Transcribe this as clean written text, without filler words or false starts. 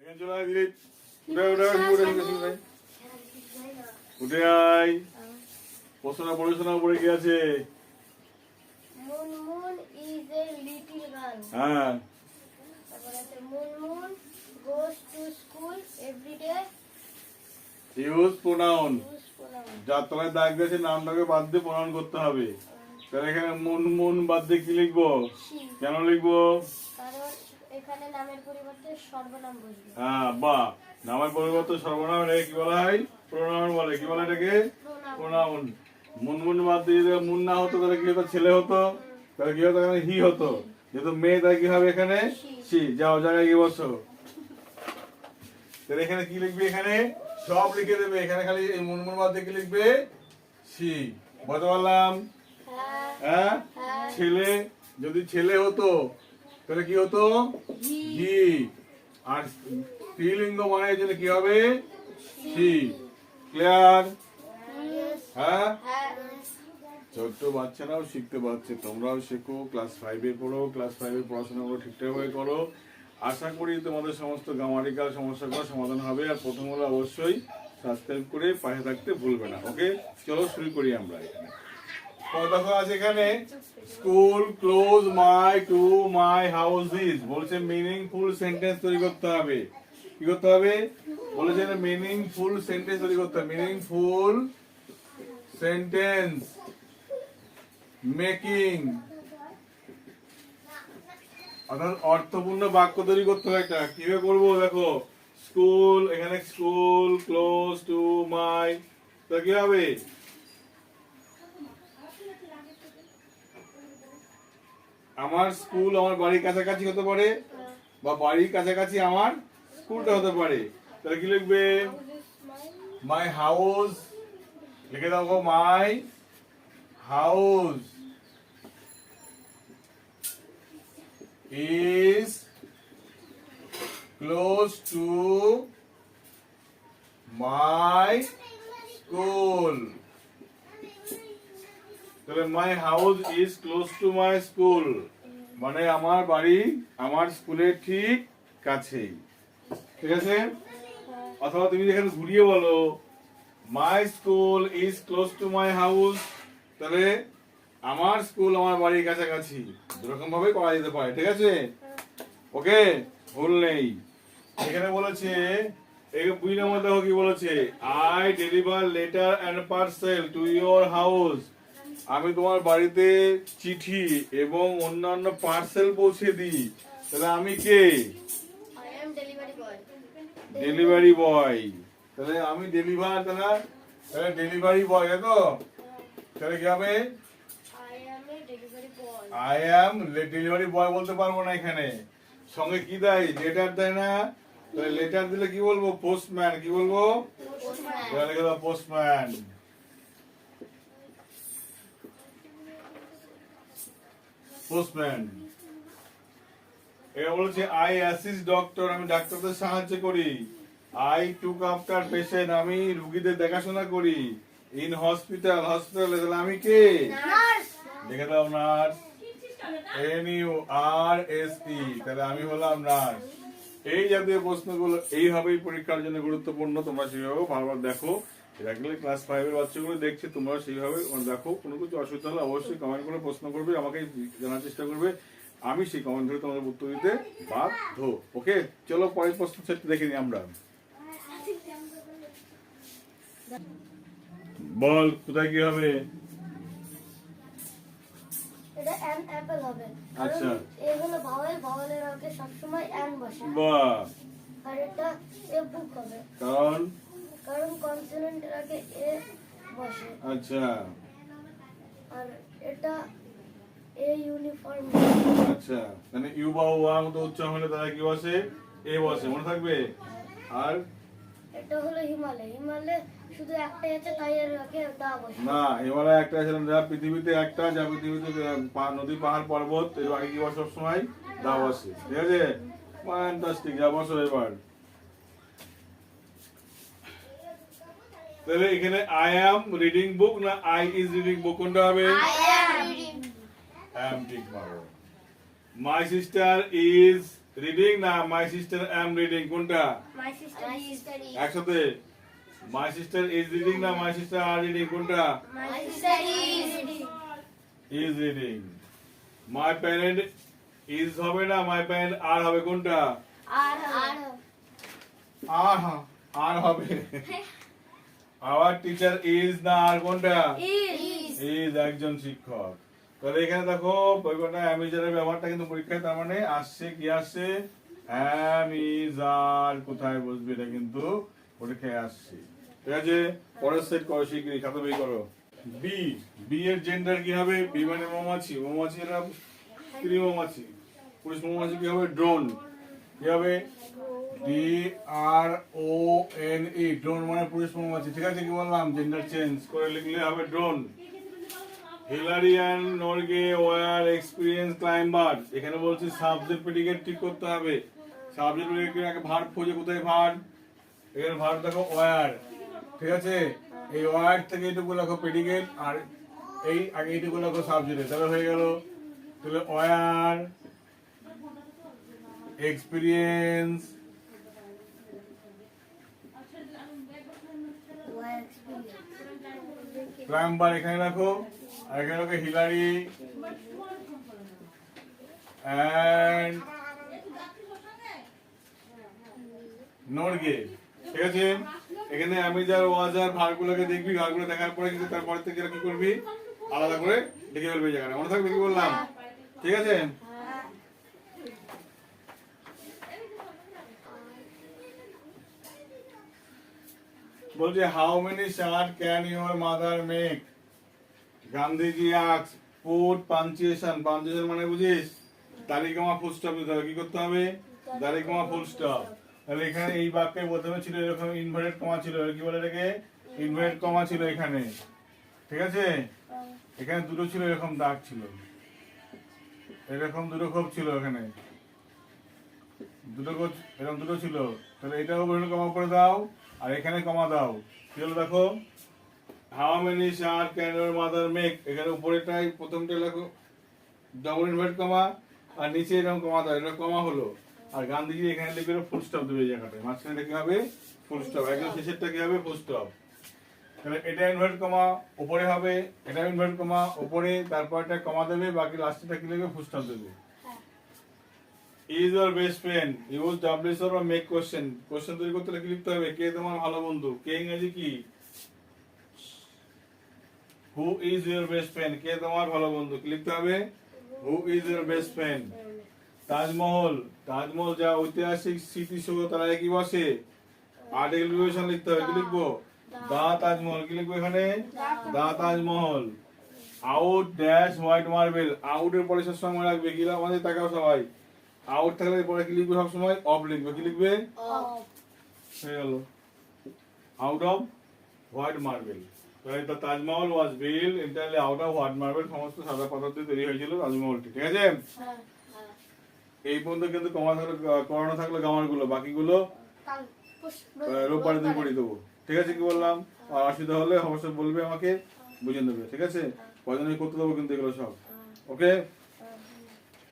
চলে আয় দিলীপ, উঠে আয়। পড়াশোনা পড়ে কি আছে? Moon is a little girl. হ্যাঁ, তারপরে আছে Moon goes to school every day. Use pronoun. Use pronoun. যার তলায় দাগ দিয়েছে নামটাকে বাদ দিয়ে প্রোনাউন করতে হবে। তাহলে এখানে মুন বাদ দিয়ে কি লিখবো? She. কেন লিখবো? কারণ এখানে নামের পরিবর্তে সর্বনাম বসবে। হ্যাঁ, বাহ, নামের পরিবর্তে সর্বনাম এটাকে কি বলা হয়? প্রোনাউন বলে। কি বলে এটাকে? Pronoun. প্রোনাউন। মুন বাদ দিয়ে যদি মুন না হতো তাহলে কি হতো? ছেলে হতো। তাহলে কি হতো? এখানে হি হতো। যেহেতু মেয়ে তাই কি হবে এখানে? সি। যাও জায়গায় গিয়ে বসো। তাহলে এখানে কি লিখবে? এখানে সব লিখে দেবে। এখানে খালি এই মুন বাদ দিয়ে কি লিখবে? সি। বুঝতে পারলাম? হ্যাঁ, হ্যাঁ, হ্যাঁ। ছেলে যদি ছেলে হতো তাহলে কি হতো? হি। আর স্ত্রীলিঙ্গ মানে জন্য কি হবে? সি। ক্লিয়ার? Yes. হ্যাঁ, হ্যাঁ। ছোট্ট বাচ্চারাও শিখতে পারছে, তোমরাও শেখো। ক্লাস 5-এ পড়ো, ক্লাস 5-এর পড়াশোনাগুলো ঠিকঠাকভাবে করো। আশা করি তোমাদের সমস্ত গ্রামাটিক্যাল সমস্যাগুলো সমাধান হবে। আর প্রথম হলো অবশ্যই সাবস্ক্রাইব করে পাশে থাকতে ভুলবে না। ওকে, চলো শুরু করি আমরা। এখানে দেখো আছে এখানে school close my to my house is বলছে মিনিংফুল সেন্টেন্স তৈরি করতে হবে। কি করতে হবে? বলেছে মিনিংফুল সেন্টেন্স তৈরি করতে হবে। মিনিংফুল সেন্টেন্স মেকিং, অর্থাৎ অর্থপূর্ণ বাক্য তৈরি করতে হবে একটা। কিভাবে করবো দেখো, স্কুল, এখানে স্কুল ক্লোজ টু মাই, তো কি হবে? আমার স্কুল আমার বাড়ির কাছাকাছি হতে পারে, বা বাড়ির কাছাকাছি আমার স্কুলটা হতে পারে। তাহলে কি লিখবে? মাই হাউস, লিখে দাও my house is close to my school. তাহলে my house is close to my school মানে আমার বাড়ি আমার স্কুলের ঠিক কাছেই। ঠিক আছে? অথবা তুমি এখানে ঘুরিয়ে বলো my school is close to my house, তাহলে আমার স্কুল আমার বাড়ির কাছাকাছি। দুরকম ভাবে করা যেতে পারে। ঠিক আছে? ওকে, ভুল নেই। এখানে বলেছে এই বইয়ের মধ্যে কি বলেছে? I deliver letter and parcel to your house, আমি তোমার বাড়িতে চিঠি এবং অন্যান্য পার্সেল পৌঁছে দিই। তাহলে আমি কে? I am delivery boy. Delivery boy. তাহলে আমি ডেলিভার, তাহলে ডেলিভারি বয়, তো তাহলে কি হবে? I am a delivery boy. I am delivery boy বলতে পারবো না। এখানে সঙ্গে কি দেয়? লেটার দেয় না? তাহলে লেটার দিলে কি বলবো? পোস্টম্যান। কি বলবো? Postman. তাহলে লিখে দাও পোস্টম্যান। পোস্টম্যান। এবার বলছে আই অ্যাসিস্ট ডক্টর, আমি ডাক্তারদের সাহায্য করি। আই টুক আফটার পেশেন্ট, আমি রোগীদের দেখাশোনা করি। ইন হসপিটাল, হসপিটালে, তাহলে আমি কে? Nurse. লিখে দাও নার্স। NURSE, তাহলে আমি হলাম নার্স। এই জাতীয় প্রশ্নগুলো এইভাবেই পরীক্ষার জন্য গুরুত্বপূর্ণ। তোমরা সেইভাবে বারবার দেখো। দেখলে ক্লাস 5-এর বাচ্চাগুলো দেখছে, তোমরা সেইভাবে দেখো। কোনো কিছু অসুবিধা হলে অবশ্যই কমেন্ট করে প্রশ্ন করবে, আমাকে জানার চেষ্টা করবে। আমি সেই কমেন্ট ধরে তোমাদের উত্তর দিতে বাধ্য। ওকে, চলো পরের প্রশ্ন সেট দেখে নিই আমরা। বল কোথায় কি হবে? এটা an apple হবে। আচ্ছা। এগুলো ভাওয়েল, ভাওয়েলের আগে সবসময় an বসে। বাহ, আর এটা a book হবে। কারণ কনসোনেন্টের আগে a বসে। আচ্ছা আর এটা a ইউনিফর্ম। আচ্ছা, মানে ইউ বা ওয়া মতো উচ্চারণ হলে তারা কি বসে? এ বসে, মনে থাকবে। আর এটা হলো হিমালয়। হিমালয় শুধু একটাই আছে, তাই এর আগে দা বসে। না, হিমালয় একটা আছে, যা পৃথিবীতে একটা, যা পৃথিবীতে নদী পাহাড় পর্বত, এর আগে কি বসে সবসময়? দা বসে। ঠিক আছে, ফ্যান্টাস্টিক। যা বসো এবার। তাহলে এখানে আই অ্যাম রিডিং বুক না আই ইজ রিডিং বুক, কোনটা হবে? I am reading. অ্যাম ঠিক মারো। মাই সিস্টার ইজ রিডিং না মাই সিস্টার অ্যাম রিডিং, কোনটা? My sister is. একসাথে, মাই সিস্টার ইজ রিডিং না মাই সিস্টার আর রিডিং, কোনটা? My sister is reading. Is reading. My parent is হবে না মাই parent আর হবে, কোনটা? R. আর হবে। আওয়ার টিচার ইজ না আর, কোনটা? Is. ইজ একজন শিক্ষক। তাহলে এখানে দেখো পরিবর্তন অ্যামিজারের ব্যবহারটা কিন্তু পরীক্ষায় তার মানে আসছে, কি আসছে? অ্যামিজার কোথায় বসবে এটা কিন্তু পরীক্ষায় আসছে। ঠিক আছে, পরের সেট করো শিগগিরই, খাতা বই করো। বি, বি এর জেন্ডার কি হবে? বি মানে মৌমাছি, মৌমাছি এরা স্ত্রী মৌমাছি। পুরুষ মৌমাছি কি হবে? ড্রোন। কি হবে? DRONE, ড্রোন মানে পুরুষ মৌমাছি। ঠিক আছে, কি বললাম? জেন্ডার চেঞ্জ করে লিখলে হবে drawn. Hillary and Norgay were experience climber. এখানে বলছি সাবজেক্ট প্রেডিকেট ঠিক করতে হবে। সাবজেক্ট প্রেডিকেট আগে ভার্ব খুঁজে, কোথায় ভার্ব? এখানে ভার্ব দেখো ওয়ার। ঠিক আছে, এই ওয়ার থেকে এইটুকু লেখো প্রেডিকেট, আর এই আগে এইটুকু লেখো সাবজেক্টে, তাহলে হয়ে গেল। তাহলে ওয়ার এক্সপিরিয়েন্স ক্লাইম্বার এখানে রাখো, আর এখানে রাখো হিলারি অ্যান্ড নরগে। ঠিক আছে, এখানে আমি যার ওয়াজার ভার্বগুলোকে দেখবি, ভার্বগুলো দেখার পরে কিন্তু তারপরে থেকে কি করবি? আলাদা করে লিখে ফেলবি জায়গাটা, মনে থাকবে কি বললাম? ঠিক আছে, বলছে how many shirt can your mother make? Gandhiji asks put punctuation. Punctuation মানে বুঝিস? তারিখমা ফুল স্টপ দিতে হবে। কি করতে হবে? তারিখমা ফুল স্টপ। তাহলে এখানে এই বাক্যে প্রথমে ছিল এরকম ইনভার্টেড কমা ছিল, কি বলে এটাকে? ইনভার্টেড কমা ছিল এখানে। ঠিক আছে, এখানে দুটো ছিল, এরকম দাগ ছিল, এরকম দুটো খোপ ছিল, এখানে দুটো এরকম দুটো ছিল। তাহলে এটাও কমা করে দাও, আর এখানে কমা দাও। কি হলো দেখো? How many shirt can your mother make. এখানে উপরেটাই প্রথমটা লেখো ডবল ইনভার্ট কমা, আর নিচে এরকম কমা দাও, এটা কমা হলো। আর গান্ধীজি এখানে লিখবে ফুল স্টপ দেবে এই জায়গাটায়, মাঝখানে কি হবে? Full stop. একদম শেষেরটা কি হবে? Full stop. তাহলে এটা ইনভার্ট কমা উপরে হবে, এটা ইনভার্ট কমা উপরে, তারপরটা কমা দেবে, বাকি লাস্টটা কি লিখবে? ফুল স্টপ দেবে। Is your best friend, use ডাব্লিউএস অর মেক কোশ্চেন। কোশ্চেন তৈরি করতে হলে কি লিখতে হবে? কে তোমার ভালো বন্ধু। কে ইংরেজি কি? Who is your best friend, কে তোমার ভালো বন্ধু, কি লিখতে হবে? Who is your best friend. Taj Mahal, Taj Mahal যা ঐতিহাসিক স্মৃতিসৌধ, তারা কি বসে? আর্টিকেল বিভূষণ লিখতে হবে, কি লিখবো? দা তাজমহল। কি লিখবো এখানে? The Taj Mahal. Out dash white marble. আউটের পরে সব সময় রাখবে, কি আমাদের তাকাও সবাই। আউট থাকলে পরে কি লিখবে? সব সময় অফ লিখবে। কি লিখবে? হয়ে গেল, out off white marble. The Taj Mahal was built entirely out of white marble, সমস্ত সাদা পাথর দিয়ে তৈরি হয়েছিল তাজমহলটি। ঠিক আছে, এই পর্যন্ত কিন্তু কমা থাকলো, করানো থাকলো গ্রামার গুলো, বাকিগুলো রোববার দিন করে দেবো। ঠিক আছে, কি বললাম? আর অসুবিধা হলে অবশ্যই বলবে, আমাকে বুঝিয়ে দেবে। ঠিক আছে, কয়জনই করতে দেবো কিন্তু এগুলো সব। ওকে।